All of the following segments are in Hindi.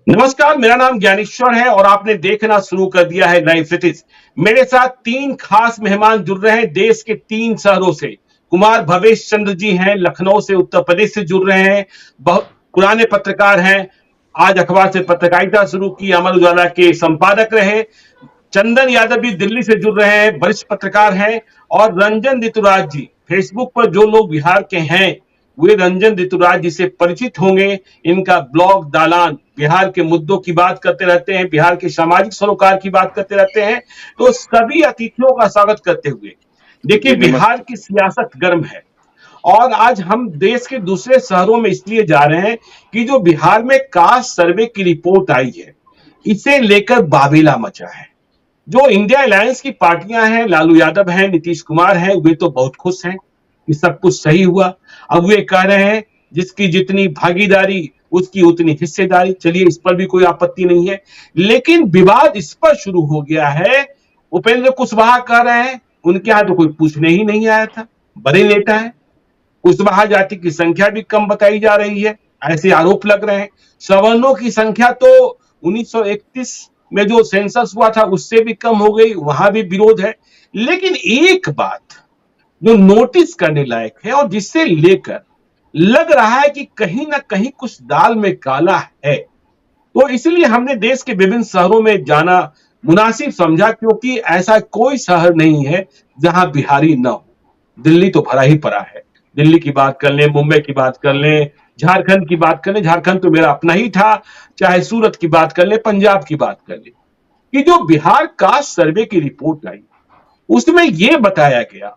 नमस्कार, मेरा नाम ज्ञानेश्वर है और आपने देखना शुरू कर दिया है नई सिटीज। मेरे साथ तीन खास मेहमान जुड़ रहे हैं देश के तीन शहरों से। कुमार भवेश चंद्र जी हैं, लखनऊ से, उत्तर प्रदेश से जुड़ रहे हैं। बहुत पुराने पत्रकार हैं। आज अखबार से पत्रकारिता शुरू की, अमर उजाला के संपादक रहे। चंदन यादव भी दिल्ली से जुड़ रहे हैं, वरिष्ठ पत्रकार हैं। और रंजन ऋतुराज जी, फेसबुक पर जो लोग बिहार के हैं वे रंजन ऋतुराज जी से परिचित होंगे। इनका ब्लॉग दालान बिहार के मुद्दों की बात करते रहते हैं, बिहार के सामाजिक सरोकार की बात करते रहते हैं। तो सभी अतिथियों का स्वागत करते हुए, देखिए जी बिहार नमस्कार। की सियासत गर्म है। और आज हम देश के दूसरे शहरों में इसलिए जा रहे हैं कि जो बिहार में कास्ट सर्वे की रिपोर्ट आई है, इसे लेकर बाबेला मचा है। जो इंडिया अलायंस की पार्टियां हैं, लालू यादव हैं, नीतीश कुमार हैं, वे तो बहुत खुश हैं कि सब कुछ सही हुआ। अब वे कह रहे हैं जिसकी जितनी भागीदारी उसकी उतनी हिस्सेदारी। चलिए, इस पर भी कोई आपत्ति नहीं है। लेकिन विवाद इस पर शुरू हो गया है। उपेंद्र कुशवाहा कह रहे हैं उनके यहां तो कोई पूछने ही नहीं आया था, बड़े नेता है। कुशवाहा जाति की संख्या भी कम बताई जा रही है, ऐसे आरोप लग रहे हैं। सवर्णों की संख्या तो 1931 में जो सेंसस हुआ था उससे भी कम हो गई, वहां भी विरोध है। लेकिन एक बात जो नोटिस करने लायक है और जिससे लेकर लग रहा है कि कहीं ना कहीं कुछ दाल में काला है, तो इसलिए हमने देश के विभिन्न शहरों में जाना मुनासिब समझा, क्योंकि ऐसा कोई शहर नहीं है जहां बिहारी न हो। दिल्ली तो भरा ही पड़ा है। दिल्ली की बात कर लें, मुंबई की बात कर लें, झारखंड की बात कर लें, झारखंड तो मेरा अपना ही था। चाहे सूरत की बात कर लें, पंजाब की बात कर लें, कि जो बिहार कास्ट सर्वे की रिपोर्ट आई उसमें यह बताया गया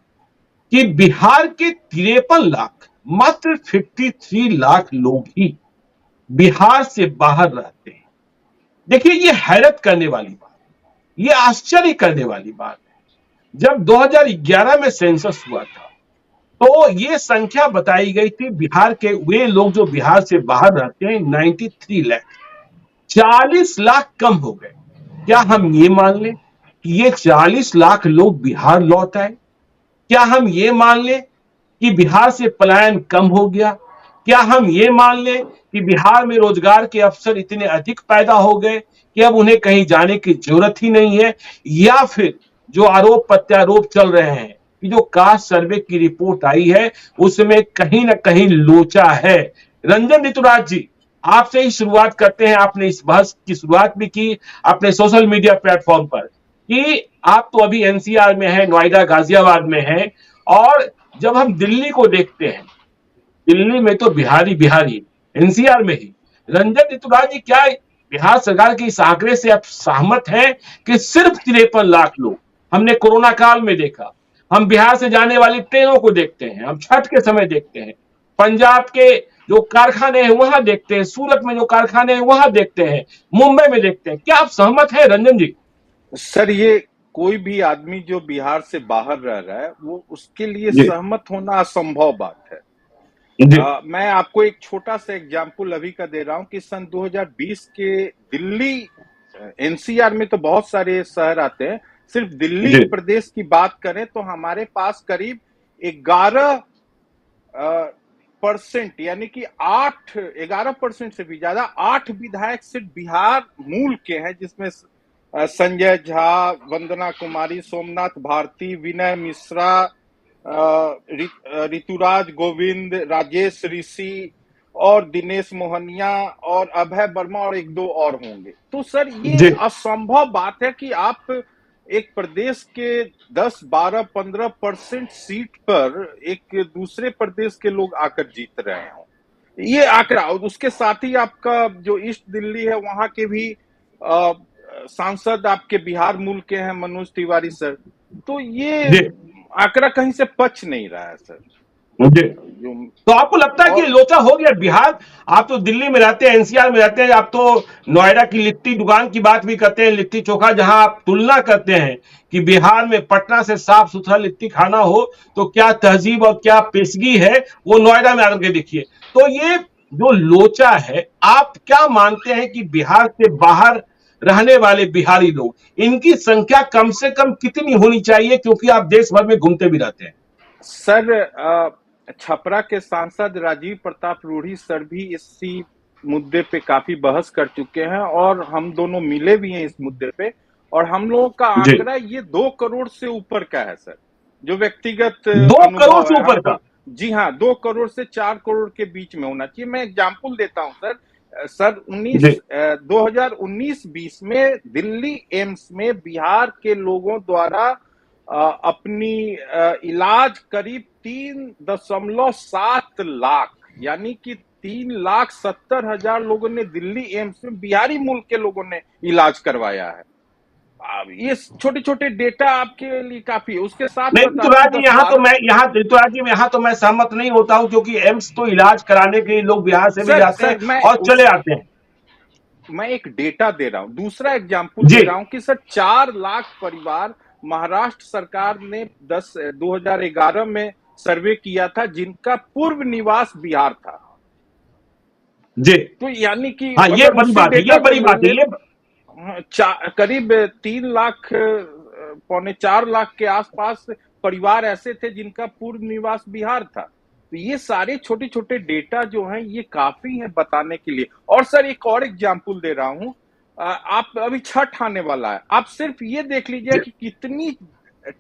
कि बिहार के 53 लाख, मात्र 53 लाख लोग ही बिहार से बाहर रहते हैं। देखिए, ये हैरत करने वाली बात, ये आश्चर्य करने वाली बात है। जब 2011 में सेंसस हुआ था तो ये संख्या बताई गई थी बिहार के, वे लोग जो बिहार से बाहर रहते हैं, 93 लाख। 40 लाख कम हो गए। क्या हम ये मान लें कि ये 40 लाख लोग बिहार लौट आए? क्या हम ये मान लें कि बिहार से पलायन कम हो गया? क्या हम ये मान लें कि बिहार में रोजगार के अवसर इतने अधिक पैदा हो गए कि अब उन्हें कहीं जाने की जरूरत ही नहीं है? या फिर जो आरोप प्रत्यारोप चल रहे हैं कि जो कास्ट सर्वे की रिपोर्ट आई है उसमें कहीं ना कहीं लोचा है? रंजन ऋतुराज जी, आपसे ही शुरुआत करते हैं। आपने इस बहस की शुरुआत भी की अपने सोशल मीडिया प्लेटफॉर्म पर कि आप तो अभी एनसीआर में हैं, नोएडा गाजियाबाद में हैं। और जब हम दिल्ली को देखते हैं, दिल्ली में तो बिहारी बिहारी, एनसीआर में ही। रंजन ऋतुराज जी, क्या बिहार सरकार के इस आंकड़े से आप सहमत हैं कि सिर्फ 53 लाख लोग? हमने कोरोना काल में देखा, हम बिहार से जाने वाली ट्रेनों को देखते हैं, हम छठ के समय देखते हैं, पंजाब के जो कारखाने हैं वहां देखते हैं, सूरत में जो कारखाने हैं वहां देखते हैं, मुंबई में देखते हैं। क्या आप सहमत हैं रंजन जी? सर, ये कोई भी आदमी जो बिहार से बाहर रह रहा है वो उसके लिए जी सहमत होना असंभव बात है। जी मैं आपको एक छोटा सा एग्जाम्पल अभी का दे रहा हूं कि सन 2020 के दिल्ली, एनसीआर में तो बहुत सारे शहर आते हैं, सिर्फ दिल्ली जी प्रदेश की बात करें तो हमारे पास करीब 11 परसेंट, यानी कि 11% से भी ज्यादा, 8 विधायक सिर्फ बिहार मूल के हैं, जिसमें संजय झा, वंदना कुमारी, सोमनाथ भारती, विनय मिश्रा, ऋतुराज गोविंद, राजेश ऋषि और दिनेश मोहनिया और अभय वर्मा और एक दो और होंगे। तो सर, ये जी असंभव बात है कि आप एक प्रदेश के 10, 12, 15% सीट पर एक दूसरे प्रदेश के लोग आकर जीत रहे हो। ये आंकड़ा, और उसके साथ ही आपका जो ईस्ट दिल्ली है वहां के भी सांसद आपके बिहार मूल के हैं, मनोज तिवारी सर। तो ये जी आंकड़ा कहीं से पच नहीं रहा है सर। जी। जो तो आपको लगता है कि और लोचा हो गया बिहार? आप तो दिल्ली में रहते हैं, एनसीआर में रहते हैं, आप तो नोएडा की लिट्टी दुकान की बात भी करते हैं, लिट्टी चोखा, जहां आप तुलना करते हैं कि बिहार में पटना से साफ सुथरा लिट्टी खाना हो तो क्या तहजीब और क्या पेशगी है, वो नोएडा में आकर के देखिए। तो ये जो लोचा है, आप क्या मानते हैं कि बिहार से बाहर रहने वाले बिहारी लोग, इनकी संख्या कम से कम कितनी होनी चाहिए? क्योंकि आप देश भर में घूमते भी रहते हैं। सर, छपरा के सांसद राजीव प्रताप रूढ़ी सर भी इसी मुद्दे पे काफी बहस कर चुके हैं और हम दोनों मिले भी हैं इस मुद्दे पे। और हम लोगों का जी, आंकड़ा ये 2 करोड़ से ऊपर का है सर, जो व्यक्तिगत 2 करोड़ अनुभव से है ऊपर हम का। दो। जी हाँ, 2 करोड़ से 4 करोड़ के बीच में होना चाहिए। मैं एग्जाम्पल देता हूँ सर। सर जी, 2019-20 में दिल्ली एम्स में बिहार के लोगों द्वारा अपनी इलाज करीब 3.7 लाख, यानी कि 3,70,000 लोगों ने दिल्ली एम्स में बिहारी मूल के लोगों ने इलाज करवाया है। अब ये छोटे छोटे डेटा आपके लिए काफी है। उसके साथ नहीं साथ आपकी ऋतुराज जी, दस यहाँ तो बारह मैं यहाँ ऋतुराज जी, यहाँ तो मैं सहमत नहीं होता हूँ, क्योंकि एम्स तो इलाज कराने के लिए लोग बिहार से भी सर जाते हैं सर मैं और चले उस आते हैं। मैं एक डेटा दे रहा हूं, दूसरा एग्जाम्पल जी, दे रहा हूं कि सर 4 लाख परिवार महाराष्ट्र सरकार ने 2011 में सर्वे किया था जिनका पूर्व निवास बिहार था। जी। तो यानी कि हाँ, ये अगर बड़ी उसी बात है, डेटा ये को बड़ी ले बात है ले ये। करीब 3 लाख, 3.25 लाख के आसपास परिवार ऐसे थे जिनका पूर्व निवास बिहार था। तो ये सारे छोटे छोटे डेटा जो हैं ये काफी है बताने के लिए। और सर एक और एग्जांपल दे रहा हूं। आप अभी छठ आने वाला है, आप सिर्फ ये देख लीजिए जी, कि कितनी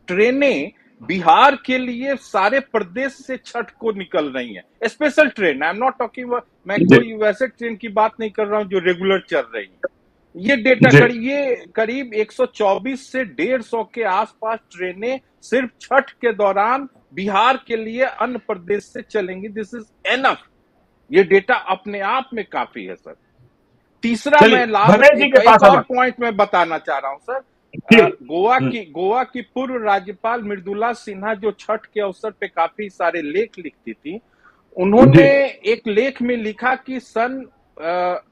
ट्रेनें बिहार के लिए सारे प्रदेश से छठ को निकल रही हैं। Special train, I am not talking, मैं जी, कोई वैसे ट्रेन की बात नहीं कर रहा हूं जो रेगुलर चल रही है। ये डेटा जी, करीब 124 से 150 के आसपास ट्रेनें सिर्फ छठ के दौरान बिहार के लिए अन्य प्रदेश से चलेंगी। This is enough. ये डेटा अपने आप में काफी है सर। तीसरा, मैं चलिए लास्ट भवेश जी के एक पास और आना। पॉइंट मैं बताना चाह रहा हूं सर। जी, गोवा की पूर्व राज्यपाल मृदुला सिन्हा जो छठ के अवसर पे काफी सारे लेख लिखती थी, जी, उन्होंने एक लेख में लिखा कि सन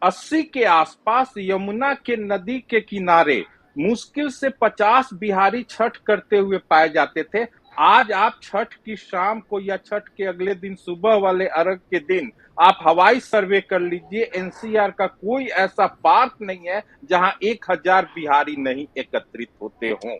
80 के आसपास यमुना के नदी के किनारे मुश्किल से 50 बिहारी छठ करते हुए पाए जाते थे। आज आप छठ की शाम को या छठ के अगले दिन सुबह वाले अर्घ के दिन आप हवाई सर्वे कर लीजिए, एनसीआर का कोई ऐसा पार्क नहीं है जहां 1,000 बिहारी नहीं एकत्रित होते हों।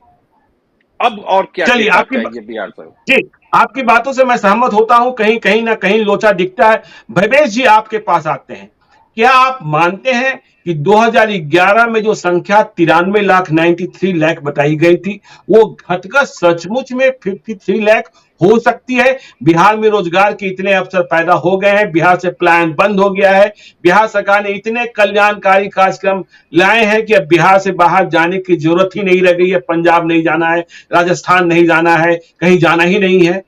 अब और क्या चलिए डेटा आपकी चाहिए बिहार सर? जी, आपकी बातों से मैं सहमत होता हूं, कहीं कहीं ना कहीं लोचा दिखता है। भवेश जी आपके पास आते हैं। क्या आप मानते हैं कि 2011 में जो संख्या 93 लाख 93 लाख बताई गई थी, वो घटकर सचमुच में 53 लाख हो सकती है? बिहार में रोजगार के इतने अवसर पैदा हो गए हैं, बिहार से पलायन बंद हो गया है, बिहार सरकार ने इतने कल्याणकारी कार्यक्रम लाए हैं कि अब बिहार से बाहर जाने की जरूरत ही नहीं रह गई है। पंजाब नहीं जाना है, राजस्थान नहीं जाना है, कहीं जाना ही नहीं है।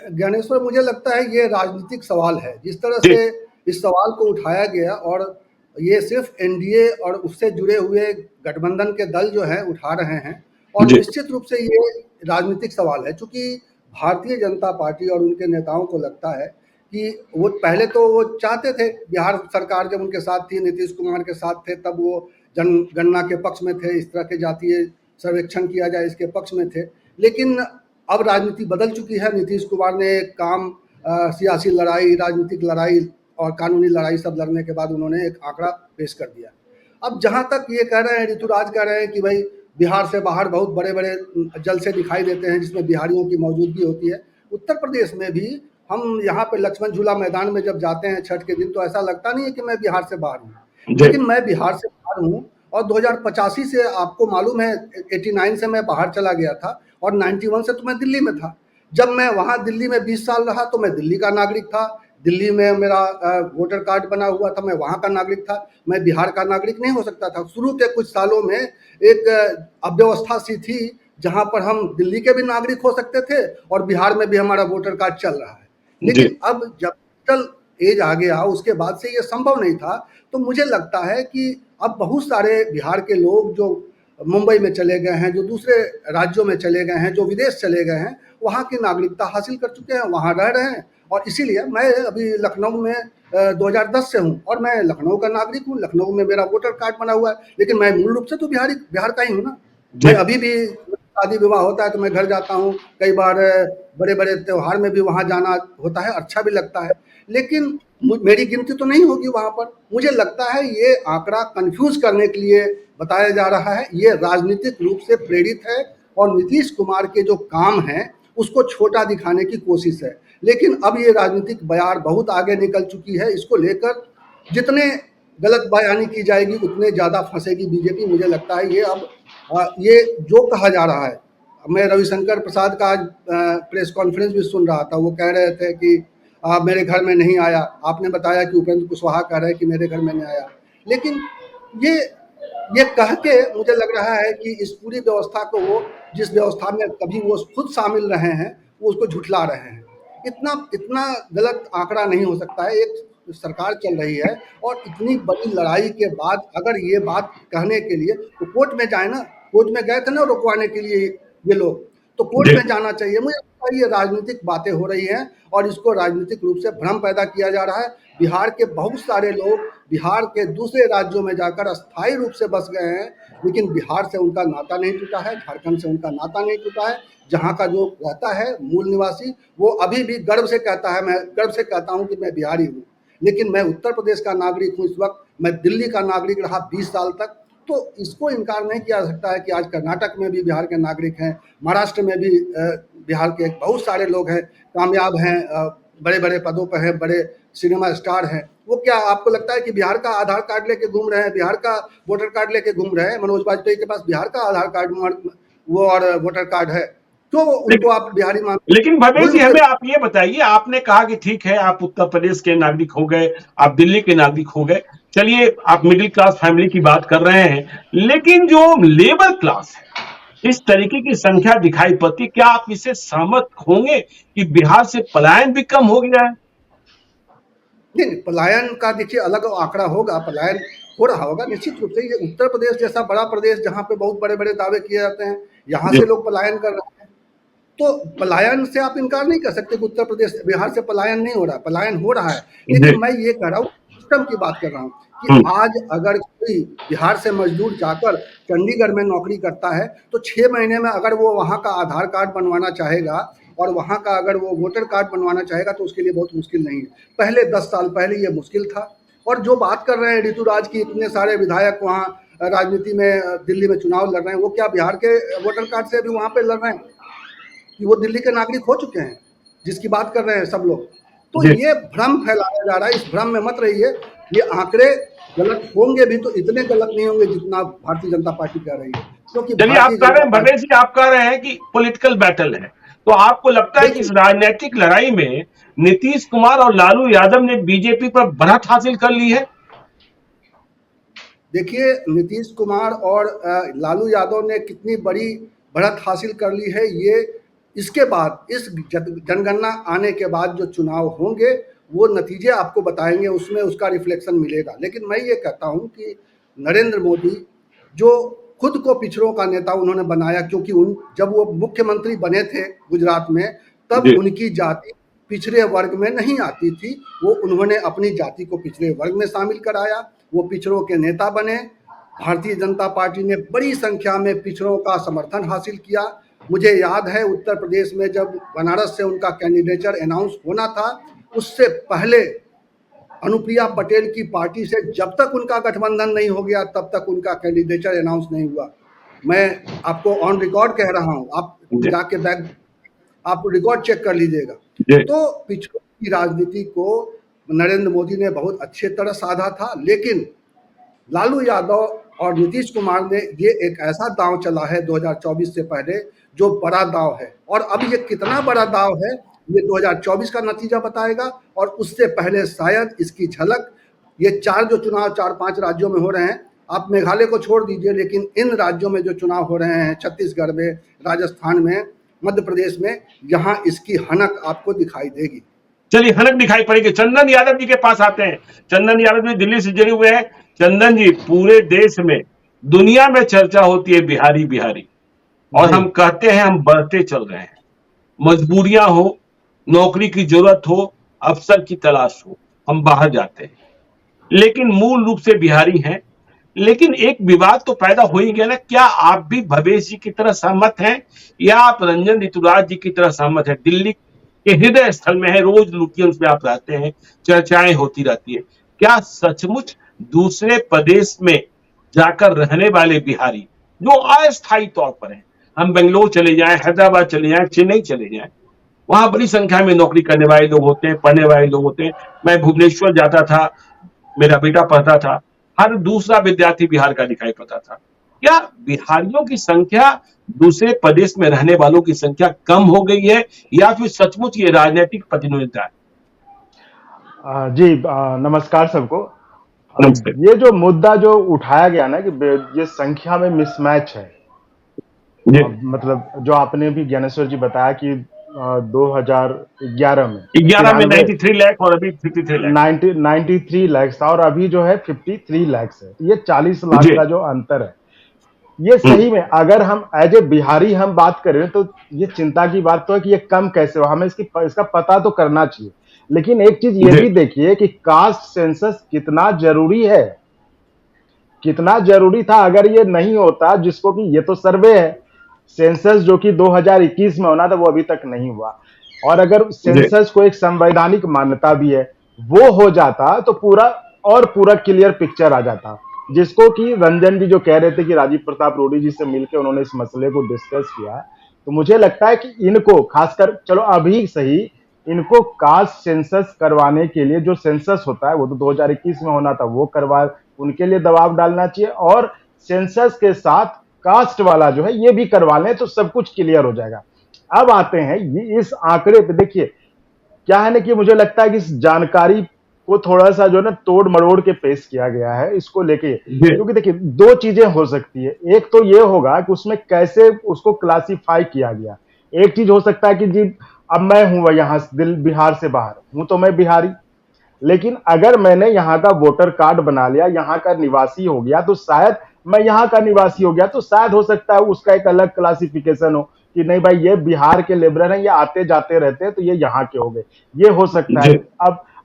ज्ञानेश्वर, मुझे लगता है ये राजनीतिक सवाल है। जिस तरह जी, से इस सवाल को उठाया गया, और ये सिर्फ एनडीए और उससे जुड़े हुए गठबंधन के दल जो हैं उठा रहे हैं, और जी, निश्चित रूप से ये राजनीतिक सवाल है, क्योंकि भारतीय जनता पार्टी और उनके नेताओं को लगता है कि वो पहले तो वो चाहते थे, बिहार सरकार जब उनके साथ थी, नीतीश कुमार के साथ थे, तब वो जनगणना के पक्ष में थे, इस तरह के जातीय सर्वेक्षण किया जाए इसके पक्ष में थे। लेकिन अब राजनीति बदल चुकी है। नीतीश कुमार ने काम सियासी लड़ाई, राजनीतिक लड़ाई और कानूनी लड़ाई सब लड़ने के बाद उन्होंने एक आंकड़ा पेश कर दिया। अब जहाँ तक ये कह रहे हैं, ऋतुराज कह रहे हैं कि भाई बिहार से बाहर बहुत बड़े बड़े जलसे दिखाई देते हैं जिसमें बिहारियों की मौजूदगी होती है। उत्तर प्रदेश में भी हम यहाँ पे लक्ष्मण झूला मैदान में जब जाते हैं छठ के दिन, तो ऐसा लगता नहीं है कि मैं बिहार से बाहर हूँ, जी, लेकिन मैं बिहार से बाहर हूँ। और 2085 से, आपको मालूम है, 89 से मैं बाहर चला गया था, और 91 से तो मैं दिल्ली में था। जब मैं वहाँ दिल्ली में 20 साल रहा तो मैं दिल्ली का नागरिक था। दिल्ली में मेरा वोटर कार्ड बना हुआ था, मैं वहाँ का नागरिक था। मैं बिहार का नागरिक नहीं हो सकता था। शुरू के कुछ सालों में एक अव्यवस्था सी थी जहाँ पर हम दिल्ली के भी नागरिक हो सकते थे और बिहार में भी हमारा वोटर कार्ड चल रहा है। जी, लेकिन अब जब डिजिटल एज आ गया, उसके बाद से ये संभव नहीं था। तो मुझे लगता है कि अब बहुत सारे बिहार के लोग जो मुंबई में चले गए हैं, जो दूसरे राज्यों में चले गए हैं, जो विदेश चले गए हैं, वहाँ की नागरिकता हासिल कर चुके हैं, वहाँ रह रहे हैं। और इसीलिए मैं अभी लखनऊ में 2010 से हूँ, और मैं लखनऊ का नागरिक हूँ। लखनऊ में मेरा वोटर कार्ड बना हुआ है, लेकिन मैं मूल रूप से तो बिहार का ही हूँ ना। जी, मैं अभी भी शादी विवाह होता है तो मैं घर जाता हूँ, कई बार बड़े बड़े त्योहार में भी वहाँ जाना होता है, अच्छा भी लगता है। लेकिन मेरी गिनती तो नहीं होगी वहाँ पर। मुझे लगता है ये आंकड़ा कंफ्यूज करने के लिए बताया जा रहा है, ये राजनीतिक रूप से प्रेरित है। और नीतीश कुमार के जो काम हैं उसको छोटा दिखाने की कोशिश है। लेकिन अब ये राजनीतिक बयार बहुत आगे निकल चुकी है, इसको लेकर जितने गलत बयानी की जाएगी उतने ज़्यादा फंसेगी बीजेपी। मुझे लगता है ये अब ये जो कहा जा रहा है, मैं रविशंकर प्रसाद का आज प्रेस कॉन्फ्रेंस भी सुन रहा था, वो कह रहे थे कि मेरे घर में नहीं आया। आपने बताया कि उपेंद्र कुशवाहा कह रहे हैं कि मेरे घर में नहीं आया, लेकिन ये ये कह के मुझे लग रहा है कि इस पूरी व्यवस्था को वो, जिस व्यवस्था में कभी वो खुद शामिल रहे हैं, वो उसको झुठला रहे हैं। इतना इतना गलत आंकड़ा नहीं हो सकता है। एक सरकार चल रही है और इतनी बड़ी लड़ाई के बाद अगर ये बात कहने के लिए तो कोर्ट में जाए ना, कोर्ट में गए थे ना रुकवाने के लिए ये लोग, तो कोर्ट में जाना चाहिए। मुझे लगता है ये राजनीतिक बातें हो रही हैं और इसको राजनीतिक रूप से भ्रम पैदा किया जा रहा है। बिहार के बहुत सारे लोग बिहार के दूसरे राज्यों में जाकर अस्थायी रूप से बस गए हैं, लेकिन बिहार से उनका नाता नहीं टूटा है, झारखंड से उनका नाता नहीं टूटा है। जहाँ का जो रहता है मूल निवासी, वो अभी भी गर्व से कहता है, मैं गर्व से कहता हूँ कि मैं बिहारी हूँ, लेकिन मैं उत्तर प्रदेश का नागरिक हूँ। इस वक्त मैं दिल्ली का नागरिक रहा 20 साल तक, तो इसको इनकार नहीं किया जा सकता है कि आज कर्नाटक में भी बिहार के नागरिक हैं, महाराष्ट्र में भी बिहार के बहुत सारे लोग हैं, कामयाब हैं, बड़े बड़े पदों पर हैं, बड़े सिनेमा स्टार हैं। वो क्या आपको लगता है कि बिहार का आधार कार्ड लेके घूम रहे हैं, बिहार का वोटर कार्ड लेके घूम रहे हैं? मनोज वाजपेयी के पास बिहार का आधार कार्ड वो और वोटर कार्ड है, तो उनको आप बिहारी मान? लेकिन भवेश जी, हमें आप ये बताइए, आपने कहा कि ठीक है आप उत्तर प्रदेश के नागरिक हो गए, आप दिल्ली के नागरिक हो गए, चलिए आप मिडिल क्लास फैमिली की बात कर रहे हैं, लेकिन जो लेबर क्लास है इस तरीके की संख्या दिखाई पड़ती, क्या आप इससे सहमत होंगे कि बिहार से पलायन भी कम हो गया है? नहीं, पलायन का देखिए अलग आंकड़ा होगा, पलायन हो रहा होगा निश्चित रूप से। ये उत्तर प्रदेश जैसा बड़ा प्रदेश जहाँ पे बहुत बड़े बड़े दावे किए जाते हैं, यहाँ से लोग पलायन कर रहे हैं, तो पलायन से आप इनकार नहीं कर सकते कि उत्तर प्रदेश बिहार से पलायन नहीं हो रहा है, पलायन हो रहा है। लेकिन मैं ये कह रहा हूँ, सिस्टम की बात कर रहा हूँ कि आज अगर कोई बिहार से मजदूर जाकर चंडीगढ़ में नौकरी करता है, तो 6 महीने में अगर वो वहाँ का आधार कार्ड बनवाना चाहेगा और वहाँ का अगर वो वोटर कार्ड बनवाना चाहेगा तो उसके लिए बहुत मुश्किल नहीं है। पहले 10 साल पहले ये मुश्किल था। और जो बात कर रहे हैं ऋतुराज की, इतने सारे विधायक वहाँ राजनीति में दिल्ली में चुनाव लड़ रहे हैं, वो क्या बिहार के वोटर कार्ड से भी वहाँ पे लड़ रहे हैं कि वो दिल्ली के नागरिक हो चुके हैं, जिसकी बात कर रहे हैं सब लोग? तो ये भ्रम फैलाया जा रहा है, इस भ्रम में मत रहिए। ये आंकड़े गलत होंगे भी तो इतने गलत नहीं होंगे जितना भारतीय जनता पार्टी कह रही है, क्योंकि चलिए, आप कह रहे हैं भवेश जी, आप कह रहे हैं कि पॉलिटिकल बैटल है, तो आपको लगता है कि इस राजनीतिक लड़ाई में नीतीश कुमार और लालू यादव ने बीजेपी पर बढ़त हासिल कर ली है? देखिए, नीतीश कुमार और लालू यादव ने कितनी बड़ी बढ़त हासिल कर ली है, ये इसके बाद, इस जनगणना आने के बाद जो चुनाव होंगे वो नतीजे आपको बताएंगे, उसमें उसका रिफ्लेक्शन मिलेगा। लेकिन मैं ये कहता हूँ कि नरेंद्र मोदी जो खुद को पिछड़ों का नेता उन्होंने बनाया, क्योंकि जब वो मुख्यमंत्री बने थे गुजरात में, तब उनकी जाति पिछड़े वर्ग में नहीं आती थी, वो उन्होंने अपनी जाति को पिछड़े वर्ग में शामिल कराया, वो पिछड़ों के नेता बने। भारतीय जनता पार्टी ने बड़ी संख्या में पिछड़ों का समर्थन हासिल किया। मुझे याद है उत्तर प्रदेश में जब बनारस से उनका कैंडिडेचर अनाउंस होना था, उससे पहले अनुप्रिया पटेल की पार्टी से जब तक उनका गठबंधन नहीं हो गया तब तक उनका कैंडिडेचर अनाउंस नहीं हुआ। मैं आपको ऑन रिकॉर्ड कह रहा हूँ, आप जाके बैक आप रिकॉर्ड चेक कर लीजिएगा। तो पिछड़ों की राजनीति को नरेंद्र मोदी ने बहुत अच्छे तरह साधा था, लेकिन लालू यादव और नीतीश कुमार ने ये एक ऐसा दांव चला है 2024 से पहले जो बड़ा दांव है, और अब ये कितना बड़ा दांव है ये 2024 का नतीजा बताएगा, और उससे पहले शायद इसकी झलक ये जो चुनाव 4-5 राज्यों में हो रहे हैं, आप मेघालय को छोड़ दीजिए, लेकिन इन राज्यों में जो चुनाव हो रहे हैं, छत्तीसगढ़ में, राजस्थान में, मध्य प्रदेश में, यहाँ इसकी हनक आपको दिखाई देगी। चलिए, हनक दिखाई पड़ेगी। चंदन यादव जी के पास आते हैं। चंदन यादव जी दिल्ली से जुड़े हुए हैं। चंदन जी, पूरे देश में, दुनिया में चर्चा होती है बिहारी बिहारी, और हम कहते हैं हम बढ़ते चल रहे हैं। मजबूरियां हो, नौकरी की जरूरत हो, अफसर की तलाश हो, हम बाहर जाते हैं, लेकिन मूल रूप से बिहारी हैं। लेकिन एक विवाद तो पैदा हो ही गया ना, क्या आप भी भवेश जी की तरह सहमत हैं या आप रंजन ऋतुराज जी की तरह सहमत हैं? दिल्ली के हृदय स्थल में है, रोज लुटियंस में आप रहते हैं, चर्चाएं होती रहती है, क्या सचमुच दूसरे प्रदेश में जाकर रहने वाले बिहारी जो अस्थायी तौर पर हैं, हम बेंगलोर चले जाएं, हैदराबाद चले जाएं, चेन्नई चले जाएं, वहां बड़ी संख्या में नौकरी करने वाले लोग होते हैं, पढ़ने वाले लोग होते हैं। मैं भुवनेश्वर जाता था, मेरा बेटा पढ़ता था, हर दूसरा विद्यार्थी बिहार का दिखाई पड़ता था। क्या बिहारियों की संख्या दूसरे प्रदेश में रहने वालों की संख्या कम हो गई है, या फिर सचमुच ये राजनीतिक प्रतिनिधित्व है? जी, नमस्कार सबको। नमस्ते। ये जो मुद्दा जो उठाया गया ना कि ये संख्या में मिसमैच है, जी, मतलब जो आपने भी ज्ञानेश्वर जी बताया कि 2011 में 11 में 93 93 लाख और अभी 53 लाख। 93 लाख था और अभी जो है 53 लाख है। ये 40 लाख जी। का जो अंतर है, ये हम्म, सही में अगर हम एज ए बिहारी हम बात करें तो ये चिंता की बात तो है कि ये कम कैसे हो, हमें इसका पता तो करना चाहिए। लेकिन एक चीज ये जी, भी देखिए कि कास्ट सेंसस कितना जरूरी है, कितना जरूरी था। अगर ये नहीं होता, जिसको कि ये तो सर्वे है, सेंसस जो कि 2021 में होना था वो अभी तक नहीं हुआ, और अगर जी, सेंसस को एक संवैधानिक मान्यता भी है, वो हो जाता तो पूरा क्लियर पिक्चर आ जाता। जिसको कि रंजन जी जो कह रहे थे कि राजीव प्रताप रूडी जी से मिलकर उन्होंने इस मसले को डिस्कस किया, तो मुझे लगता है कि इनको खासकर, चलो अभी सही, इनको कास्ट सेंसस करवाने के लिए, जो सेंसस होता है वो तो 2021 में होना था, वो करवा, उनके लिए दबाव डालना चाहिए, और सेंसस के साथ कास्ट वाला जो है ये भी करवा लें तो सब कुछ क्लियर हो जाएगा। अब आते हैं ये इस आंकड़े पे, देखिए क्या है ना कि मुझे लगता है कि इस जानकारी को थोड़ा सा जो है ना तोड़ मरोड़ के पेश किया गया है इसको लेके, जी, क्योंकि देखिए दो चीजें हो सकती है। एक तो ये होगा कि उसमें कैसे उसको क्लासिफाई किया गया। एक चीज हो सकता है कि जी अब मैं हूं यहाँ दिल बिहार से बाहर हूं तो मैं बिहारी, लेकिन अगर मैंने यहाँ का वोटर कार्ड बना लिया, यहाँ का निवासी हो गया, तो शायद मैं यहाँ का निवासी हो गया तो शायद हो सकता है उसका एक अलग क्लासिफिकेशन हो कि नहीं भाई ये बिहार के लेबरर हैं, ये आते जाते रहते हैं तो ये यहाँ के हो गए, ये हो सकता है। जी,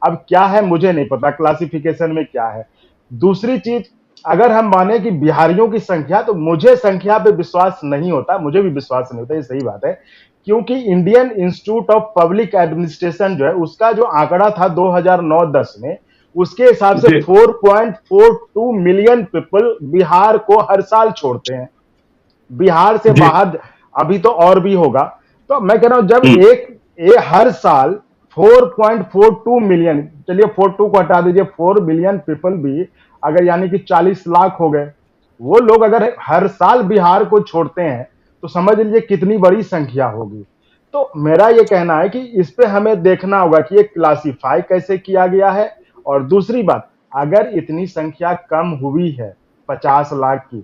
अब क्या है मुझे नहीं पता क्लासिफिकेशन में क्या है। दूसरी चीज, अगर हम माने कि बिहारियों की संख्या, तो मुझे संख्या पे विश्वास नहीं होता, मुझे भी विश्वास नहीं होता, ये सही बात है, क्योंकि Indian institute of public administration जो है उसका जो आंकड़ा था 2009-10 में, उसके हिसाब से जी, 4.42 मिलियन पीपल बिहार को हर साल छोड़ते हैं, बिहार से जी, बाहर। अभी तो और भी होगा। तो मैं कह रहा हूं जब हम्म, हर साल 4.42 मिलियन, चलिए 42 को हटा दीजिए, 4 मिलियन पीपल भी अगर यानी कि 40 लाख हो गए, वो लोग अगर हर साल बिहार को छोड़ते हैं तो समझ लीजिए कितनी बड़ी संख्या होगी। तो मेरा ये कहना है कि इस पे हमें देखना होगा कि ये क्लासिफाई कैसे किया गया है। और दूसरी बात, अगर इतनी संख्या कम हुई है 50 लाख की,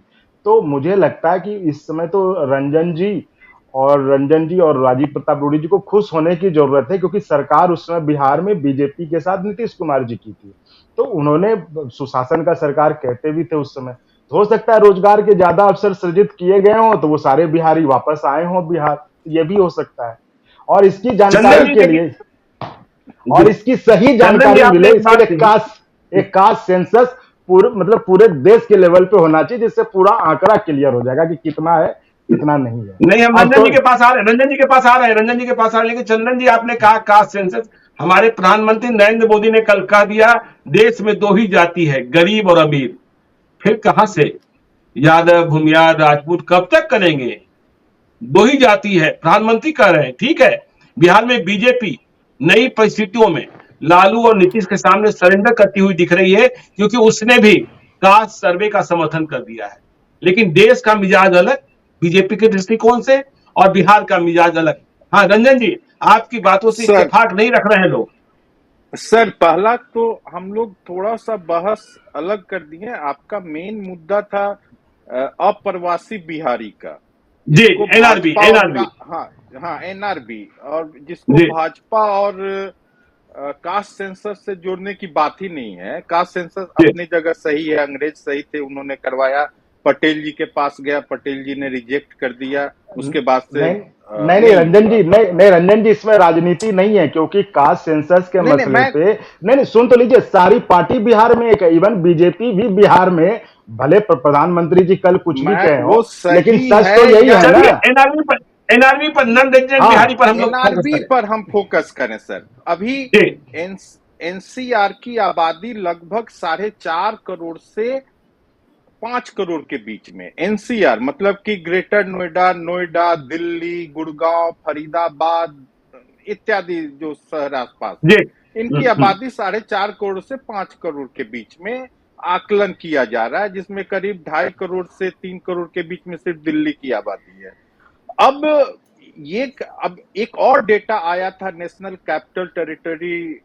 तो मुझे लगता है कि इस समय तो रंजन जी और राजीव प्रताप रूडी जी को खुश होने की जरूरत है, क्योंकि सरकार उस समय बिहार में बीजेपी के साथ नीतीश कुमार जी की थी, तो उन्होंने सुशासन का सरकार कहते भी थे उस समय। तो हो सकता है रोजगार के ज्यादा अवसर सृजित किए गए हों तो वो सारे बिहारी वापस आए हों बिहार, ये भी हो सकता है। और इसकी चंदन जानकारी जी के देखिए। लिए, जी, और इसकी सही चंदन जी जानकारी आपने मिले, एक इसके बात लिए कही। एक कास्ट सेंसस पूरे देश के लेवल पे होना चाहिए, जिससे पूरा आंकड़ा क्लियर हो जाएगा कि कितना है कितना नहीं है। नहीं, हम अब रंजन तो जी के पास आ रहे हैं, रंजन जी के पास आ रहे हैं, रंजन जी के पास आ रहे हैं, लेकिन चंदन जी आपने कहा कास्ट सेंसस, हमारे प्रधानमंत्री नरेंद्र मोदी ने कल कह दिया देश में दो ही जाति है, गरीब और अमीर। फिर कहां से यादव, भूमियार, राजपूत कब तक करेंगे? दो ही जाति है, प्रधानमंत्री कह रहे हैं, ठीक है। बिहार में बीजेपी नई परिस्थितियों में लालू और नीतीश के सामने सरेंडर करती हुई दिख रही है, क्योंकि उसने भी कास्ट सर्वे का समर्थन कर दिया है। लेकिन देश का मिजाज अलग बीजेपी के दृष्टिकोण से, और बिहार का मिजाज अलग। हाँ रंजन जी, आपकी बातों से सर इत्तेफाक नहीं रख रहे हैं लोग। सर पहला तो हम लोग थोड़ा सा बहस अलग कर दिए। आपका मेन मुद्दा था अप्रवासी बिहारी का, जी, जिसको एनआरबी, भाजपा और एनआरबी। हाँ हाँ एनआरबी, और जिसको जी, भाजपा और कास्ट सेंसस से जोड़ने की बात ही नहीं है। कास्ट सेंसस जी, अपनी जगह सही है, अंग्रेज सही थे, उन्होंने करवाया, पटेल जी के पास गया, पटेल जी ने रिजेक्ट कर दिया, उसके बाद से नहीं नहीं नहीं नहीं रंजन हुआ। जी, नहीं नहीं रंजन जी, इसमें राजनीति नहीं है, क्योंकि कास्ट सेंसस के नहीं नहीं मसले मैं पे, नहीं नहीं सुन तो लीजिए, सारी पार्टी बिहार में एक है, इवन बीजेपी भी बिहार में, भले प्रधानमंत्री जी कल कुछ भी मैं कहे हो, वो लेकिन सही सच है तो यही या है चलिए ना। एनआरबी पर नन रेजिडेंट बिहारी हाँ पर हम लोग फोकस एनआरबी करें। पर हम फोकस करें सर। अभी जी, एनसीआर की आबादी लगभग 4.5 करोड़ से 5 करोड़ के बीच में। एनसीआर मतलब कि ग्रेटर नोएडा, नोएडा, दिल्ली, गुड़गांव, फरीदाबाद इत्यादि जो शहर आसपास जी। हैं, इनकी आबादी 4.5 करोड़ से 5 करोड़ के बीच में आकलन किया जा रहा है, जिसमें करीब 2.5 करोड़ से 3 करोड़ के बीच में सिर्फ दिल्ली की आबादी है। अब एक और डेटा आया था नेशनल कैपिटल टेरिटरी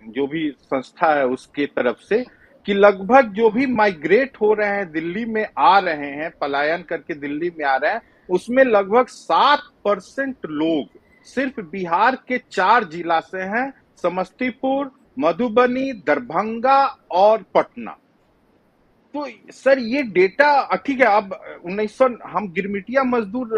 जो भी संस्था है उसके तरफ से, कि लगभग जो भी माइग्रेट हो रहे हैं, दिल्ली में आ रहे हैं, पलायन करके दिल्ली में आ रहे हैं, उसमें लगभग 7% लोग सिर्फ बिहार के 4 जिला से हैं, समस्तीपुर, मधुबनी, दरभंगा और पटना। तो सर ये डेटा ठीक है। अब 1900 हम गिरमिटिया मजदूर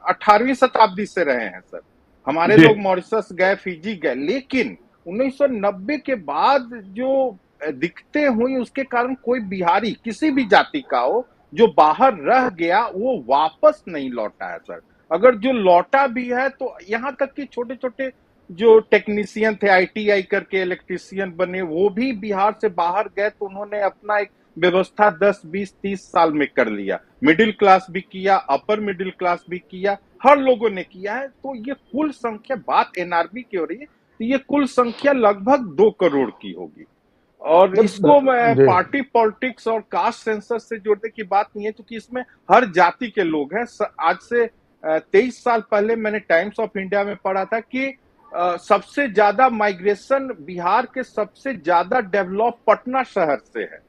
18वीं शताब्दी से रहे हैं सर, हमारे जी। लोग मॉरिशस गए, फिजी गए, लेकिन 1990 के बाद जो दिक्कतें हुई उसके कारण कोई बिहारी किसी भी जाति का हो जो बाहर रह गया वो वापस नहीं लौटा है सर। अगर जो लौटा भी है तो यहाँ तक कि छोटे छोटे जो टेक्नीशियन थे, आईटीआई करके इलेक्ट्रीशियन बने, वो भी बिहार से बाहर गए तो उन्होंने अपना एक व्यवस्था 10, 20, 30 साल में कर लिया। मिडिल क्लास भी किया, अपर मिडिल क्लास भी किया, हर लोगों ने किया है। तो ये कुल संख्या, बात एनआरबी की हो रही है, तो ये कुल संख्या लगभग 2 करोड़ की होगी। और इसको मैं जी। पार्टी पॉलिटिक्स और कास्ट सेंसस से जोड़ने की बात नहीं है, क्योंकि इसमें हर जाति के लोग हैं। आज से 23 साल पहले मैंने टाइम्स ऑफ इंडिया में पढ़ा था कि सबसे ज्यादा माइग्रेशन बिहार के सबसे ज्यादा डेवलप पटना शहर से है,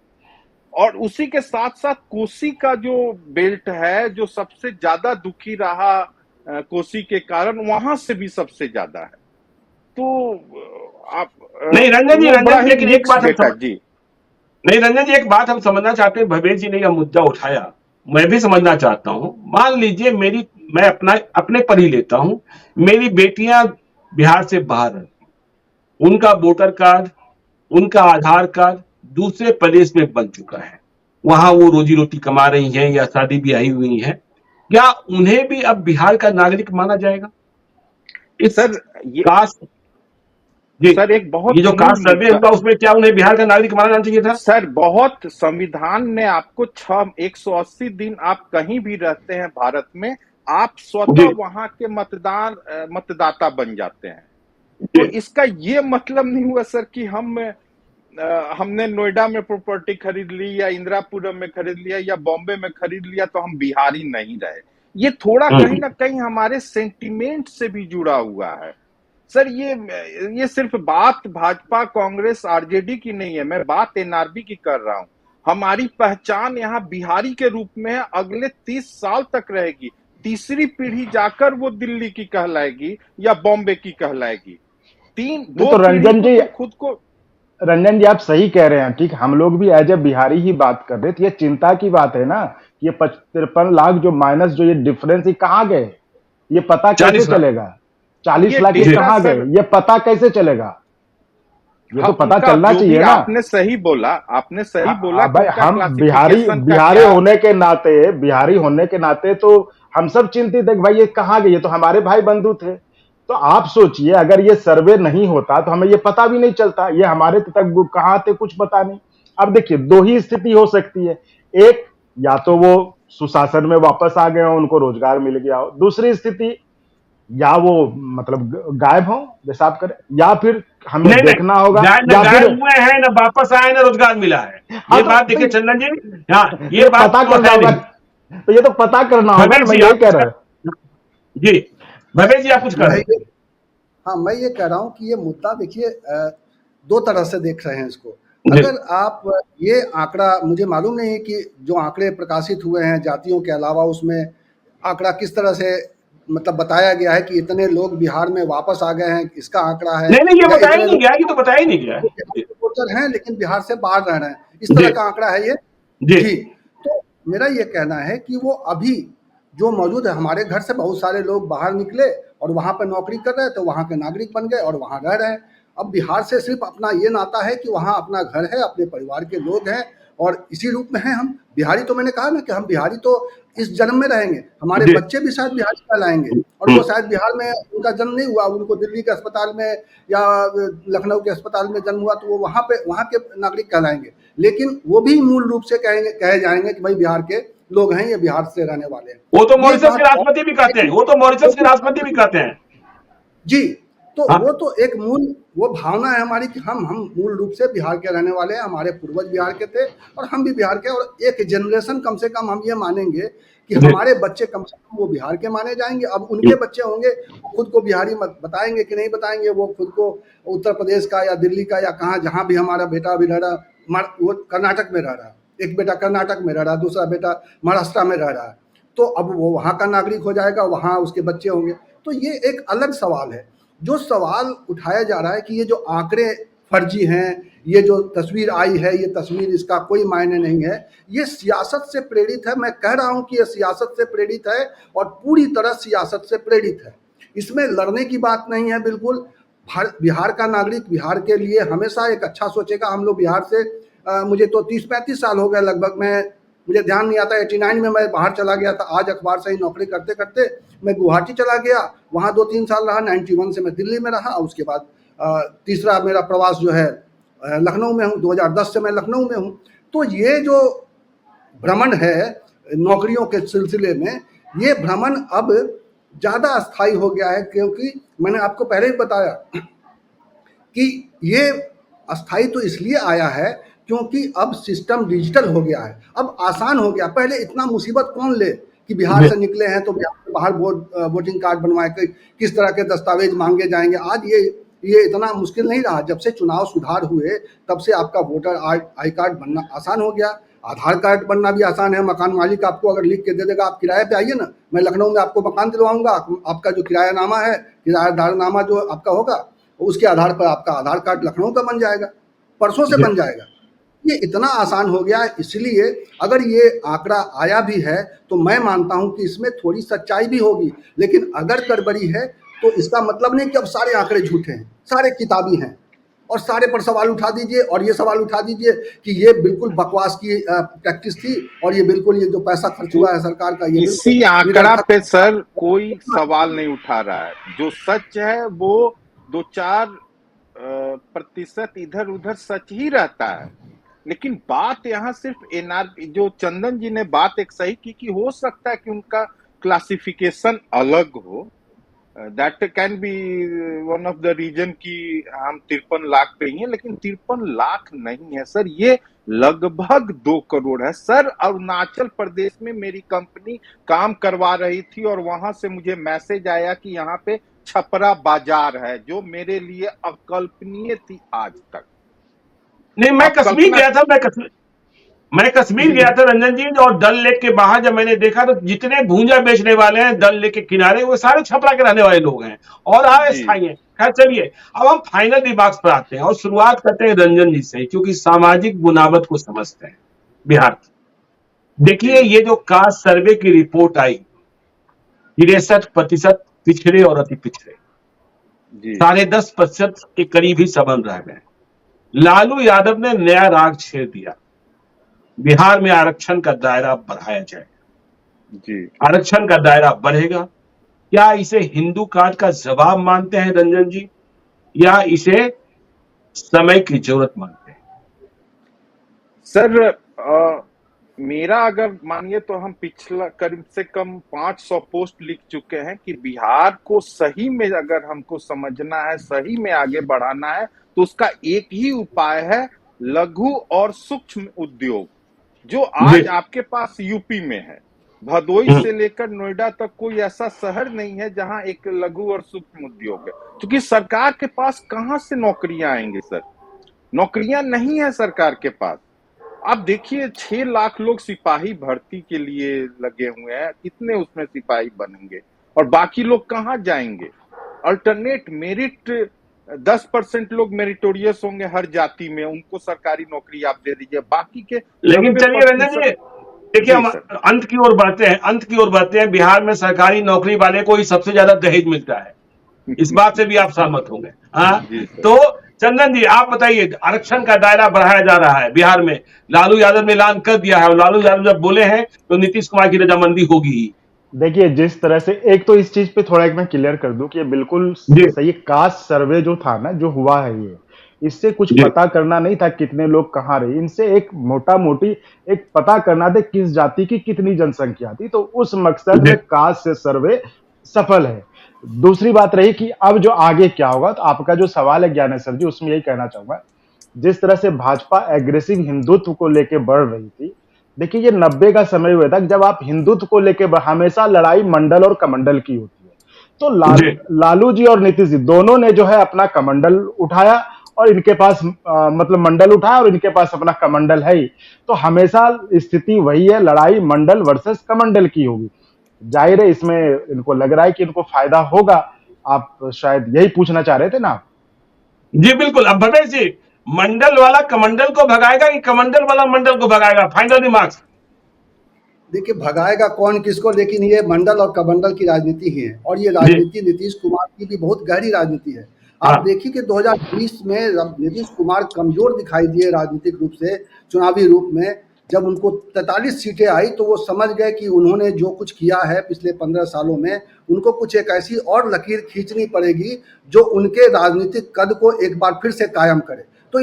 और उसी के साथ साथ कोसी का जो बेल्ट है जो सबसे ज्यादा दुखी रहा कोसी के कारण, वहां से भी सबसे ज्यादा है। तो आप नहीं रंजन जी, वो बड़ा ही लेकिन एक मिक्स बात हम डेटा जी। नहीं रंजन जी, एक बात हम समझना चाहते हैं। भवेश जी ने यह मुद्दा उठाया, मैं भी समझना चाहता हूं। मान लीजिए मैं अपने पर ही लेता हूं, मेरी बेटियां बिहार से बाहर हैं, उनका वोटर कार्ड, उनका आधार कार्ड दूसरे प्रदेश में बन चुका है, वहां वो रोजी रोटी कमा रही हैं या शादी ब्याही हुई हैं, क्या उन्हें भी अब बिहार का नागरिक माना जाएगा? इस सर ये कास्ट जी, सर एक बहुत ये जो मूल कास्ट सर्वे मुद्दा हुआ उसमें क्या उन्हें बिहार का नागरिक माना जाना चाहिए था? सर, बहुत संविधान ने आपको 180 दिन आप कहीं भी रहते हैं भारत में, आप जी स्वतः वहां के मतदाता बन जाते हैं। तो जी इसका ये मतलब नहीं हुआ सर कि हमने नोएडा में प्रॉपर्टी खरीद ली या इंदिरापुरम में खरीद लिया या बॉम्बे में खरीद लिया तो हम बिहारी नहीं रहे। ये थोड़ा कहीं ना कहीं हमारे सेंटिमेंट से भी जुड़ा हुआ है सर। ये सिर्फ बात भाजपा, कांग्रेस, आरजेडी की नहीं है, मैं बात एनआरबी की कर रहा हूं। हमारी पहचान यहाँ बिहारी के रूप में है, अगले 30 साल तक रहेगी। तीसरी पीढ़ी जाकर वो दिल्ली की कहलाएगी या बॉम्बे की कहलाएगी। दो तो रंजन जी खुद को रंजन जी आप सही कह रहे हैं। ठीक, हम लोग भी एज ए बिहारी ही बात कर रहे थे। ये चिंता की बात है ना, ये 53 लाख जो माइनस जो ये डिफरेंस ये कहाँ गए, ये पता कैसे चलेगा? 40 लाख ये कहाँ गए, ये पता कैसे चलेगा? ये तो पता चलना चाहिए ना। आपने सही बोला, भाई हम बिहारी होने के नाते तो हम सब चिंतित है भाई ये कहाँ गए, ये तो हमारे भाई बंधु थे। तो आप सोचिए अगर ये सर्वे नहीं होता तो हमें ये पता भी नहीं चलता, ये हमारे तक कहाँ थे कुछ पता नहीं। अब देखिए दो ही स्थिति हो सकती है, एक या तो वो सुशासन में वापस आ गए हो, उनको रोजगार मिल गया हो, दूसरी स्थिति या वो मतलब गायब हो जैसा आप करें, या फिर हमें देखना होगा या फिर हुए हैं ना वापस आए ना रोजगार मिला है। ये बात देखिए चंदन जी, हाँ ये बात पता करना होगा, तो ये तो पता करना होगा। मैं यही कह रहा हूँ जी। भवेश जी आप कुछ कर रहे हैं? हाँ, मैं ये कह रहा हूँ कि ये मुद्दा देखिए दो तरह से देख रहे हैं इसको। अगर आप ये आंकड़ा, मुझे मालूम नहीं है कि जो आंकड़े प्रकाशित हुए हैं जातियों के अलावा उसमें आंकड़ा किस तरह से मतलब बताया गया है कि इतने लोग बिहार में वापस आ गए हैं, इसका आंकड़ा है। नहीं ये बताया नहीं गया, ये तो बताया ही नहीं गया। वोटर हैं लेकिन बिहार से बाहर रह रहे हैं, इस तरह का आंकड़ा है ये जी। तो मेरा ये कहना है कि वो अभी जो मौजूद है, हमारे घर से बहुत सारे लोग बाहर निकले और वहाँ पर नौकरी कर रहे हैं तो वहाँ के नागरिक बन गए और वहाँ रह रहे हैं। अब बिहार से सिर्फ अपना ये नाता है कि वहाँ अपना घर है, अपने परिवार के लोग हैं और इसी रूप में हैं हम बिहारी। तो मैंने कहा ना कि हम बिहारी तो इस जन्म में रहेंगे, हमारे जी। बच्चे भी शायद बिहार कहलाएंगे और वो शायद बिहार में उनका जन्म नहीं हुआ, उनको दिल्ली के अस्पताल में या लखनऊ के अस्पताल में जन्म हुआ, तो वो वहाँ के नागरिक कहलाएंगे, लेकिन वो भी मूल रूप से कहे जाएंगे कि भाई बिहार के लोग हैं, ये बिहार से रहने वाले हैं। वो तो ये मॉरिशस के बात राष्ट्रपति भी कहते हैं, वो तो मॉरिशस के राष्ट्रपति भी कहते हैं। जी, तो हाँ। वो तो एक वो भावना है हमारी कि हम मूल रूप से बिहार के रहने वाले हैं, हमारे पूर्वज बिहार के थे और हम भी बिहार के, और एक जनरेशन कम से कम हम ये मानेंगे कि हमारे बच्चे कम से कम वो बिहार के माने जाएंगे। अब उनके बच्चे होंगे, खुद को बिहारी बताएंगे कि नहीं बताएंगे, वो खुद को उत्तर प्रदेश का या दिल्ली का या कहाँ, जहाँ भी हमारा बेटा अभी रह रहा, वो कर्नाटक में रह रहा है, एक बेटा कर्नाटक में रह रहा है, दूसरा बेटा महाराष्ट्र में रह रहा है, तो अब वो वहाँ का नागरिक हो जाएगा, वहाँ उसके बच्चे होंगे। तो ये एक अलग सवाल है। जो सवाल उठाया जा रहा है कि ये जो आंकड़े फर्जी हैं, ये जो तस्वीर आई है, ये तस्वीर, इसका कोई मायने नहीं है, ये सियासत से प्रेरित है। मैं कह रहा हूं कि ये सियासत से प्रेरित है और पूरी तरह सियासत से प्रेरित है। इसमें लड़ने की बात नहीं है बिल्कुल। बिहार का नागरिक बिहार के लिए हमेशा एक अच्छा सोचेगा। हम लोग बिहार से मुझे तो 30-35 साल हो गए लगभग, मुझे ध्यान नहीं आता, 89 में मैं बाहर चला गया था। आज अखबार से ही नौकरी करते करते मैं गुवाहाटी चला गया, वहाँ 2-3 साल रहा। 91 से मैं दिल्ली में रहा, उसके बाद तीसरा मेरा प्रवास जो है लखनऊ में हूँ। 2010 से मैं लखनऊ में हूँ। तो ये जो भ्रमण है नौकरियों के सिलसिले में, ये भ्रमण अब ज़्यादा अस्थायी हो गया है, क्योंकि मैंने आपको पहले ही बताया कि ये अस्थायी तो इसलिए आया है क्योंकि अब सिस्टम डिजिटल हो गया है, अब आसान हो गया। पहले इतना मुसीबत कौन ले कि बिहार से निकले हैं तो बाहर वोटिंग कार्ड बनवाए, किस तरह के दस्तावेज मांगे जाएंगे। आज ये इतना मुश्किल नहीं रहा। जब से चुनाव सुधार हुए तब से आपका वोटर आई कार्ड बनना आसान हो गया, आधार कार्ड बनना भी आसान है। मकान मालिक आपको अगर लिख के दे देगा, आप किराए पे आइए ना, मैं लखनऊ में आपको मकान दिलवाऊंगा, आपका जो किरायानामा है, किरायादारनामा जो आपका होगा, उसके आधार पर आपका आधार कार्ड लखनऊ का बन जाएगा, परसों से बन जाएगा। ये इतना आसान हो गया है। इसलिए अगर ये आंकड़ा आया भी है तो मैं मानता हूं कि इसमें थोड़ी सच्चाई भी होगी, लेकिन अगर गड़बड़ी है तो इसका मतलब नहीं कि अब सारे आंकड़े झूठे हैं, सारे किताबी हैं और सारे पर सवाल उठा दीजिए और ये सवाल उठा दीजिए कि ये बिल्कुल बकवास की प्रैक्टिस थी और ये बिल्कुल, ये जो पैसा खर्च हुआ है सरकार का, ये इसी आंकड़ा पे सर कोई सवाल नहीं उठा रहा है। जो सच है वो 2-4% इधर उधर सच ही रहता है। लेकिन बात यहाँ सिर्फ एनआरपी, जो चंदन जी ने बात एक सही की कि हो सकता है कि उनका क्लासिफिकेशन अलग हो, that can be one of the reason की हम 53 लाख पे ही हैं, लेकिन 53 लाख नहीं है सर, ये लगभग 2 करोड़ है सर। अरुणाचल प्रदेश में मेरी कंपनी काम करवा रही थी और वहां से मुझे मैसेज आया कि यहाँ पे छपरा बाजार है, जो मेरे लिए अकल्पनीय थी आज तक। नहीं, मैं कश्मीर गया था, मैं कश्मीर गया था रंजन जी, और डल लेक के बाहर जब मैंने देखा तो जितने भूंजा बेचने वाले हैं डल लेक के किनारे, वो सारे छपरा के रहने वाले लोग हैं और अस्थायी हैं। खैर चलिए, अब हम फाइनल रिमार्क्स पर आते हैं और शुरुआत करते हैं रंजन जी से, क्योंकि सामाजिक बुनावट को समझते हैं बिहार की। देखिए, ये जो कास्ट सर्वे की रिपोर्ट आई, 63% पिछड़े और अति पिछड़े, 10.5% के करीब ही संबंध रह गए। लालू यादव ने नया राग छेड़ दिया, बिहार में आरक्षण का दायरा बढ़ाया जाएगा। आरक्षण का दायरा बढ़ेगा। क्या इसे हिंदू कार्ड का जवाब मानते हैं रंजन जी, या इसे समय की जरूरत मानते हैं? सर मेरा अगर मानिए तो हम पिछला कम से कम 500 पोस्ट लिख चुके हैं कि बिहार को सही में अगर हमको समझना है, सही में आगे बढ़ाना है, तो उसका एक ही उपाय है, लघु और सूक्ष्म उद्योग, जो आज आपके पास यूपी में है। भदोई से लेकर नोएडा तक कोई ऐसा शहर नहीं है जहां एक लघु और सूक्ष्म उद्योग है, क्योंकि सरकार के पास कहां से नौकरियां आएंगे सर? नौकरियां नहीं है सरकार के पास। आप देखिए 6 लाख लोग सिपाही भर्ती के लिए लगे हुए हैं, कितने उसमें सिपाही बनेंगे और बाकी लोग कहां जाएंगे? अल्टरनेट मेरिट 10% लोग मेरिटोरियस होंगे हर जाति में, उनको सरकारी नौकरी आप दे दीजिए, बाकी के। लेकिन चलिए रंजन जी, देखिए हम अंत की ओर बढ़ते हैं। बिहार में सरकारी नौकरी वाले को ही सबसे ज्यादा दहेज मिलता है, इस बात से भी आप सहमत होंगे। हाँ, तो चंदन जी आप बताइए, आरक्षण का दायरा बढ़ाया जा रहा है बिहार में, लालू यादव ने ऐलान कर दिया है, और लालू यादव जब बोले हैं तो नीतीश कुमार की रजामंदी होगी ही। देखिए जिस तरह से, एक तो इस चीज पे थोड़ा एक मैं क्लियर कर दूं कि ये बिल्कुल जी सही, कास्ट सर्वे जो था ना, जो हुआ है ये, इससे कुछ जी पता करना नहीं था कितने लोग कहाँ रहे, इनसे एक मोटा मोटी एक पता करना था किस जाति की कितनी जनसंख्या थी, तो उस मकसद जी में कास्ट से सर्वे सफल है। दूसरी बात रही कि अब जो आगे क्या होगा, तो आपका जो सवाल है ज्ञानेश्वर जी, उसमें यही कहना चाहूंगा, जिस तरह से भाजपा एग्रेसिव हिंदुत्व को लेके बढ़ रही थी, देखिए ये 90 का समय हुआ था जब आप हिंदुत्व को लेके हमेशा लड़ाई मंडल और कमंडल की होती है, तो जी लालू जी और नीतीश जी दोनों ने जो है अपना कमंडल उठाया, और इनके पास मतलब मंडल उठाया, और इनके पास अपना कमंडल है ही, तो हमेशा स्थिति वही है, लड़ाई मंडल वर्सेस कमंडल की होगी। जाहिर है इसमें इनको लग रहा है कि इनको फायदा होगा। आप शायद यही पूछना चाह रहे थे ना? जी बिल्कुल। अब भवेश जी, मंडल वाला कमंडल को भगाएगा कि कमंडल वाला मंडल को भगाएगा? Final remarks. देखिए भगाएगा कौन किसको, लेकिन ये मंडल और कमंडल की राजनीति ही है, और ये जी राजनीति नीतीश कुमार की भी बहुत गहरी राजनीति है। आप हाँ देखिए कि 2020 में जब नीतीश कुमार कमजोर दिखाई दिए राजनीतिक रूप से, चुनावी रूप में, जब उनको 43 सीटें आई तो वो समझ गए कि उन्होंने जो कुछ किया है पिछले 15 सालों में, उनको कुछ एक ऐसी और लकीर खींचनी पड़ेगी जो उनके राजनीतिक कद को एक बार फिर से कायम करे। तो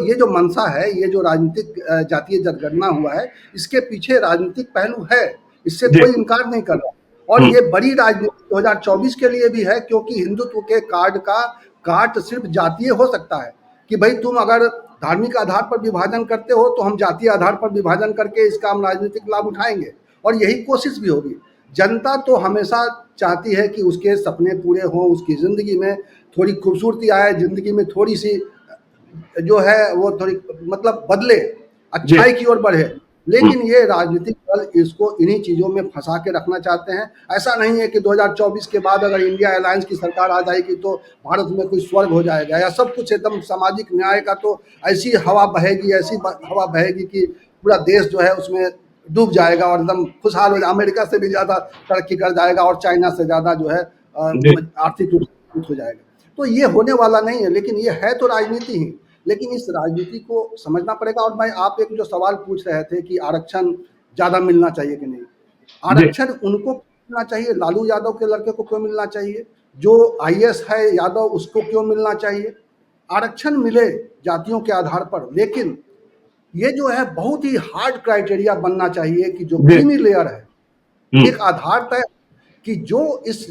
ये जो मंशा है, ये जो राजनीतिक जातीय जनगणना हुआ है, इसके पीछे राजनीतिक पहलू है, इससे जी कोई इनकार नहीं कर रहा। और ये बड़ी राजनीति 2024 के लिए भी है, क्योंकि हिंदुत्व के कार्ड का काट सिर्फ जातीय हो सकता है कि भाई तुम अगर धार्मिक आधार पर विभाजन करते हो तो हम जातीय आधार पर विभाजन करके इसका हम राजनीतिक लाभ उठाएंगे, और यही कोशिश भी होगी। जनता तो हमेशा चाहती है कि उसके सपने पूरे हों, उसकी ज़िंदगी में थोड़ी खूबसूरती आए, ज़िंदगी में थोड़ी सी जो है वो थोड़ी मतलब बदले, जी अच्छाई की ओर बढ़े। लेकिन ये राजनीतिक दल इसको इन्हीं चीज़ों में फंसा के रखना चाहते हैं। ऐसा नहीं है कि 2024 के बाद अगर इंडिया अलायंस की सरकार आ जाएगी तो भारत में कोई स्वर्ग हो जाएगा, या सब कुछ एकदम सामाजिक न्याय का तो ऐसी हवा बहेगी, ऐसी हवा बहेगी कि पूरा देश जो है उसमें डूब जाएगा और एकदम खुशहाल हो जाएगा, अमेरिका से भी ज़्यादा तरक्की कर जाएगा और चाइना से ज़्यादा जो है जी आर्थिक रूप से मजबूत हो जाएगा। तो ये होने वाला नहीं है, लेकिन ये है तो राजनीति ही। लेकिन इस राजनीति को समझना पड़ेगा। और मैं, आप एक जो सवाल पूछ रहे थे कि आरक्षण ज़्यादा मिलना चाहिए कि नहीं, जी आरक्षण उनको मिलना चाहिए, लालू यादव के लड़के को क्यों मिलना चाहिए, जो आईएएस है यादव उसको क्यों मिलना चाहिए? आरक्षण मिले जातियों के आधार पर, लेकिन ये जो है बहुत ही हार्ड क्राइटेरिया बनना चाहिए कि जो जी क्रीमी लेयर है, हम्म, एक आधार तय कि जो इस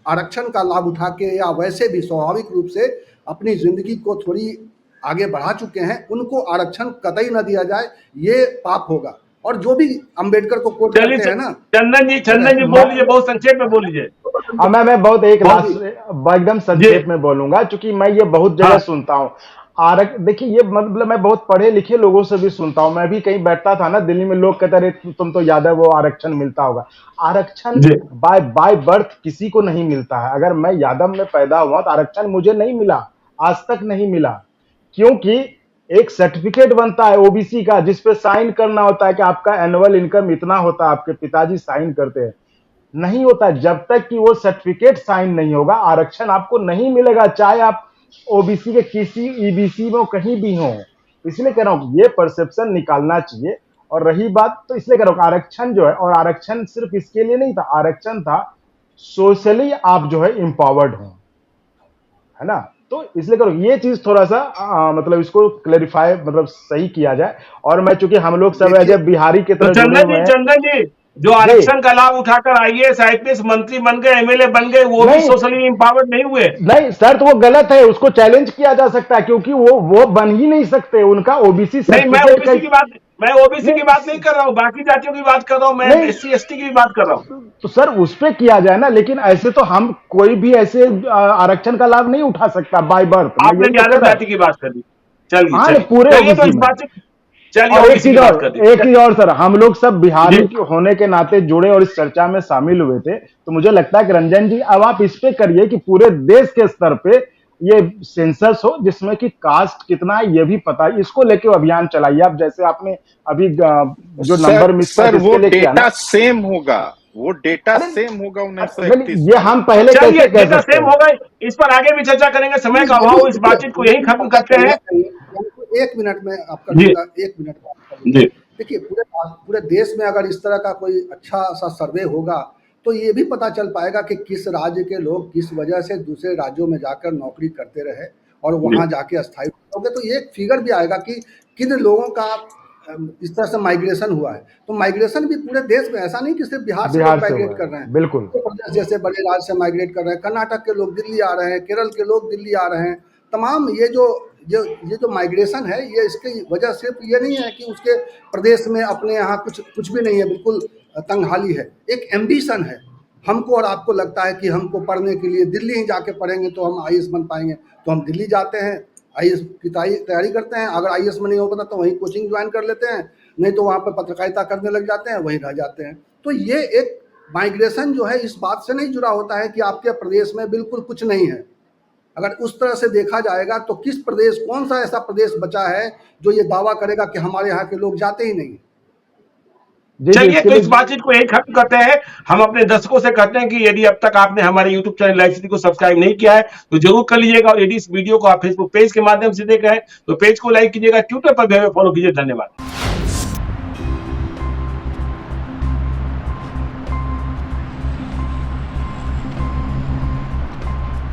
आरक्षण का लाभ उठा के या वैसे भी स्वाभाविक रूप से अपनी जिंदगी को थोड़ी आगे बढ़ा चुके हैं, उनको आरक्षण कतई न दिया जाए, ये पाप होगा। और जो भी अंबेडकर को कोट चलिए करते हैं ना, चंदन जी बोल लीजिए, बहुत संक्षेप में बोल लीजिए। अब मैं बहुत एक बहुत लास्ट ही एकदम जी संक्षेप में बोलूंगा, क्योंकि मैं ये बहुत जगह हाँ सुनता हूँ। देखिए ये मतलब मैं बहुत पढ़े लिखे लोगों से भी सुनता हूँ, मैं भी कहीं बैठता था ना दिल्ली में, लोग कहते रहे तुम तो यादव वो आरक्षण मिलता होगा। आरक्षण जी बाय बाय बर्थ किसी को नहीं मिलता है। अगर मैं यादव में पैदा हुआ तो आरक्षण मुझे नहीं मिला, आज तक नहीं मिला, क्योंकि एक सर्टिफिकेट बनता है ओबीसी का जिसपे साइन करना होता है कि आपका एनुअल इनकम इतना होता है, आपके पिताजी साइन करते हैं। नहीं होता, जब तक कि वो सर्टिफिकेट साइन नहीं होगा आरक्षण आपको नहीं मिलेगा, चाहे आप ओबीसी के किसी ईबीसी में कहीं भी हो। इसलिए कह रहा हूं ये परसेप्शन निकालना चाहिए। और रही बात, तो इसलिए कह रहा हूं आरक्षण जो है, और आरक्षण सिर्फ इसके लिए नहीं था, आरक्षण था सोशली आप जो है इंपावर्ड हो, है ना? तो इसलिए करो ये चीज थोड़ा सा मतलब इसको क्लेरिफाई मतलब सही किया जाए। और मैं चूंकि हम लोग सब देखिए जब बिहारी की तो तरह जुड़े हुए हैं। चंदन जी, जो जी आरक्षण का लाभ उठाकर आईएएस आईपीएस मंत्री बन गए, एमएलए बन गए, वो भी नहीं सोशली इंपावर्ड नहीं हुए? नहीं सर, तो वो गलत है, उसको चैलेंज किया जा सकता है, क्योंकि वो बन ही नहीं सकते, उनका ओबीसी नहीं, सर्टिफिकेट का मैं ओबीसी की बात नहीं कर रहा हूँ, बाकी जातियों की बात कर रहा हूँ, मैं नहीं। एससी एसटी की भी बात कर रहा हूँ। तो सर उस पे किया जाए ना, लेकिन ऐसे तो हम कोई भी ऐसे आरक्षण का लाभ नहीं उठा सकता बाय बर्थ। मैं आपने यही तो कह यादव रहा जाति की बात कर दी। चलिए हूं। हाँ चलिए पूरे चलिए, तो ओबीसी इस में। बात से चलिए और ओबीसी की बात कर दी। एक चीज और सर, हम लोग सब बिहारी जी होने के नाते जुड़े और इस चर्चा में शामिल हुए थे, तो मुझे लगता है कि रंजन जी अब आप इस पे करिए कि पूरे देश के स्तर पे ये सेंसस हो जिसमें कि कास्ट कितना है ये भी पता है, इसको लेके अभियान चलाइए आप, जैसे आपने अभी जो सर नंबर मिस सर वो किसके लिए किया डेटा ना। सेम होगा, वो डेटा अरे सेम होगा नहीं, 1931 ये का। हम पहले चलिए कैसे कह डेटा सकते सेम हैं? हो गए, इस पर आगे भी चर्चा करेंगे, समय का अभाव, इस बातचीत को यही खत्म करते हैं। एक मिनट में आप कर जी दूंगा, एक मिनट में आप कर दूंगा। जी देखिए पूरे पूरे देश में अगर इस तरह का कोई अच्छा सा सर्वे होगा तो ये भी पता चल पाएगा कि किस राज्य के लोग किस वजह से दूसरे राज्यों में जाकर नौकरी करते रहे और जी वहाँ जाके स्थायी हो गए, तो ये एक फिगर भी आएगा कि किन लोगों का इस तरह से माइग्रेशन हुआ है। तो माइग्रेशन भी पूरे देश में, ऐसा नहीं कि सिर्फ बिहार से बिहार लोग से माइग्रेट हुआ कर रहे है, हैं, बिल्कुल। उत्तर प्रदेश जैसे बड़े राज्य से माइग्रेट कर रहे हैं, कर्नाटक के लोग दिल्ली आ रहे हैं, केरल के लोग दिल्ली आ रहे हैं। तमाम ये जो माइग्रेशन है, ये इसकी वजह सिर्फ ये नहीं है कि उसके प्रदेश में अपने यहाँ कुछ भी नहीं है, बिल्कुल तंगहाली है, एक एम्बिशन है। हमको और आपको लगता है कि हमको पढ़ने के लिए दिल्ली ही जाके पढ़ेंगे तो हम आईएएस बन पाएंगे, तो हम दिल्ली जाते हैं, आईएएस की तैयारी करते हैं। अगर आईएएस में नहीं हो पाता तो वहीं कोचिंग ज्वाइन कर लेते हैं, नहीं तो वहाँ पर पत्रकारिता करने लग जाते हैं, वहीं रह जाते हैं। तो ये एक माइग्रेशन जो है इस बात से नहीं जुड़ा होता है कि आपके प्रदेश में बिल्कुल कुछ नहीं है। अगर उस तरह से देखा जाएगा तो किस प्रदेश, कौन सा ऐसा प्रदेश बचा है जो ये दावा करेगा कि हमारे यहाँ के लोग जाते ही नहीं। जी चलिए इसके तो इस लिए बातचीत को यही खत्म करते हैं। हम अपने दर्शकों से कहते हैं कि यदि अब तक आपने हमारे YouTube चैनल लाइव सिटी को सब्सक्राइब नहीं किया है तो जरूर कर लीजिएगा, और यदि इस वीडियो को आप फेसबुक पेज के माध्यम से देख रहे हैं तो पेज को लाइक कीजिएगा, ट्विटर पर भी हमें फॉलो कीजिए। धन्यवाद।